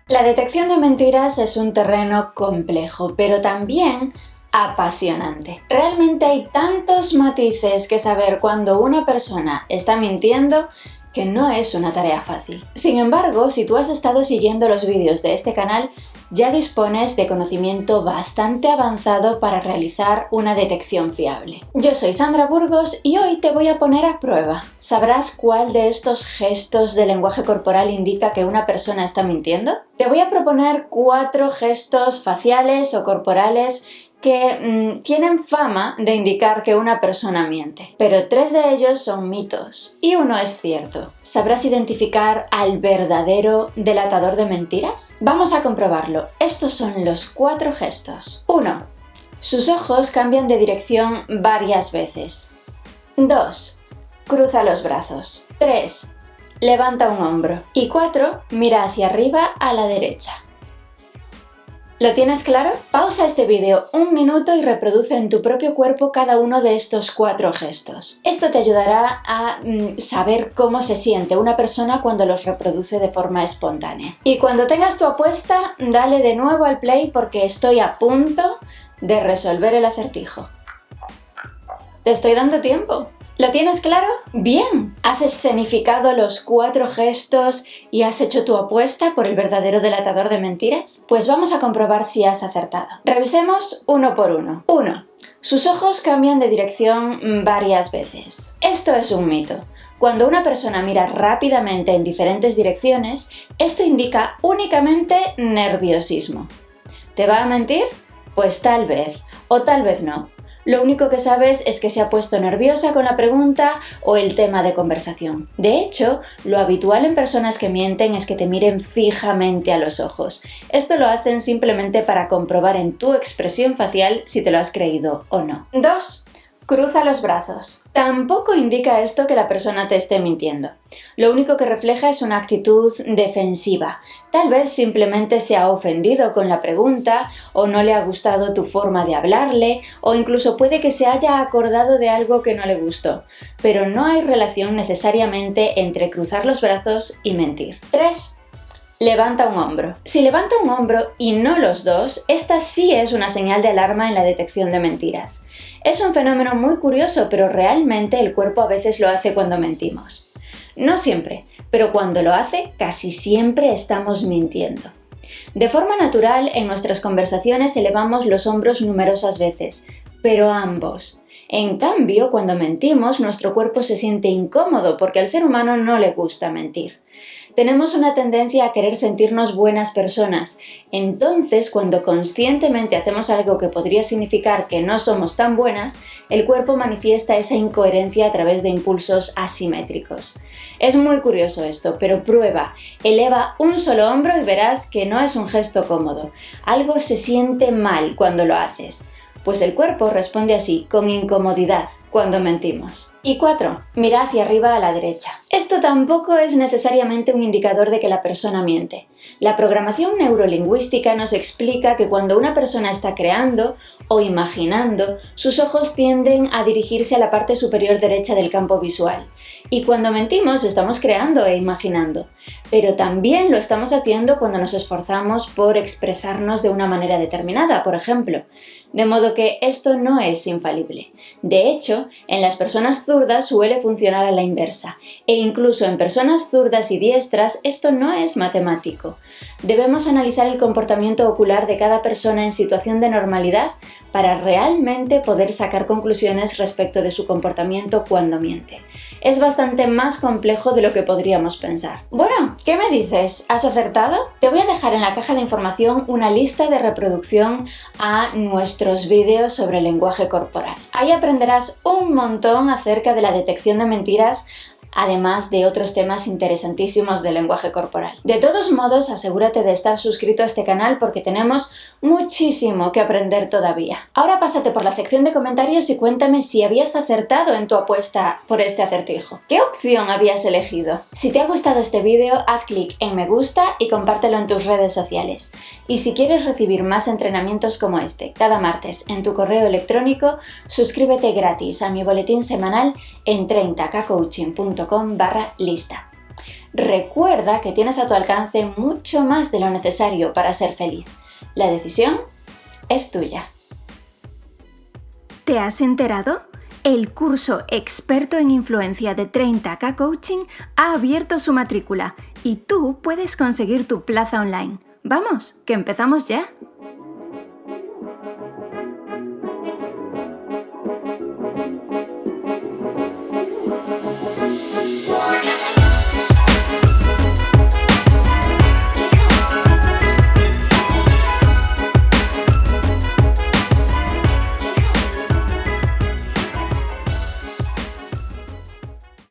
La detección de mentiras es un terreno complejo, pero también apasionante. Realmente hay tantos matices que saber cuando una persona está mintiendo que no es una tarea fácil. Sin embargo, si tú has estado siguiendo los vídeos de este canal, ya dispones de conocimiento bastante avanzado para realizar una detección fiable. Yo soy Sandra Burgos y hoy te voy a poner a prueba. ¿Sabrás cuál de estos gestos de lenguaje corporal indica que una persona está mintiendo? Te voy a proponer 4 gestos faciales o corporales que tienen fama de indicar que una persona miente, pero 3 de ellos son mitos y uno es cierto. ¿Sabrás identificar al verdadero delatador de mentiras? Vamos a comprobarlo. Estos son los 4 gestos. 1. Sus ojos cambian de dirección varias veces. 2. Cruza los brazos. 3. Levanta un hombro. Y 4. Mira hacia arriba a la derecha. ¿Lo tienes claro? Pausa este vídeo un minuto y reproduce en tu propio cuerpo cada uno de estos 4 gestos. Esto te ayudará a saber cómo se siente una persona cuando los reproduce de forma espontánea. Y cuando tengas tu apuesta, dale de nuevo al play porque estoy a punto de resolver el acertijo. Te estoy dando tiempo. ¿Lo tienes claro? ¡Bien! ¿Has escenificado los 4 gestos y has hecho tu apuesta por el verdadero delatador de mentiras? Pues vamos a comprobar si has acertado. Revisemos uno por uno. 1. Sus ojos cambian de dirección varias veces. Esto es un mito. Cuando una persona mira rápidamente en diferentes direcciones, esto indica únicamente nerviosismo. ¿Te va a mentir? Pues tal vez, o tal vez no. Lo único que sabes es que se ha puesto nerviosa con la pregunta o el tema de conversación. De hecho, lo habitual en personas que mienten es que te miren fijamente a los ojos. Esto lo hacen simplemente para comprobar en tu expresión facial si te lo has creído o no. 2. Cruza los brazos. Tampoco indica esto que la persona te esté mintiendo. Lo único que refleja es una actitud defensiva. Tal vez simplemente se ha ofendido con la pregunta, o no le ha gustado tu forma de hablarle, o incluso puede que se haya acordado de algo que no le gustó. Pero no hay relación necesariamente entre cruzar los brazos y mentir. 3. Levanta un hombro. Si levanta un hombro y no los dos, esta sí es una señal de alarma en la detección de mentiras. Es un fenómeno muy curioso, pero realmente el cuerpo a veces lo hace cuando mentimos. No siempre, pero cuando lo hace, casi siempre estamos mintiendo. De forma natural, en nuestras conversaciones elevamos los hombros numerosas veces, pero ambos. En cambio, cuando mentimos, nuestro cuerpo se siente incómodo porque al ser humano no le gusta mentir. Tenemos una tendencia a querer sentirnos buenas personas. Entonces, cuando conscientemente hacemos algo que podría significar que no somos tan buenas, el cuerpo manifiesta esa incoherencia a través de impulsos asimétricos. Es muy curioso esto, pero prueba. Eleva un solo hombro y verás que no es un gesto cómodo. Algo se siente mal cuando lo haces. Pues el cuerpo responde así, con incomodidad, cuando mentimos. Y 4. Mira hacia arriba a la derecha. Esto tampoco es necesariamente un indicador de que la persona miente. La programación neurolingüística nos explica que cuando una persona está creando o imaginando, sus ojos tienden a dirigirse a la parte superior derecha del campo visual. Y cuando mentimos estamos creando e imaginando. Pero también lo estamos haciendo cuando nos esforzamos por expresarnos de una manera determinada, por ejemplo. De modo que esto no es infalible. De hecho, en las personas zurdas suele funcionar a la inversa, e incluso en personas zurdas y diestras esto no es matemático. Debemos analizar el comportamiento ocular de cada persona en situación de normalidad para realmente poder sacar conclusiones respecto de su comportamiento cuando miente. Es bastante más complejo de lo que podríamos pensar. Bueno, ¿qué me dices? ¿Has acertado? Te voy a dejar en la caja de información una lista de reproducción a nuestros vídeos sobre lenguaje corporal. Ahí aprenderás un montón acerca de la detección de mentiras además de otros temas interesantísimos de lenguaje corporal. De todos modos, asegúrate de estar suscrito a este canal porque tenemos muchísimo que aprender todavía. Ahora pásate por la sección de comentarios y cuéntame si habías acertado en tu apuesta por este acertijo. ¿Qué opción habías elegido? Si te ha gustado este vídeo, haz clic en me gusta y compártelo en tus redes sociales. Y si quieres recibir más entrenamientos como este cada martes en tu correo electrónico, suscríbete gratis a mi boletín semanal en 30kcoaching.com/lista. Recuerda que tienes a tu alcance mucho más de lo necesario para ser feliz. La decisión es tuya. ¿Te has enterado? El curso experto en influencia de 30K Coaching ha abierto su matrícula y tú puedes conseguir tu plaza online. ¡Vamos, que empezamos ya!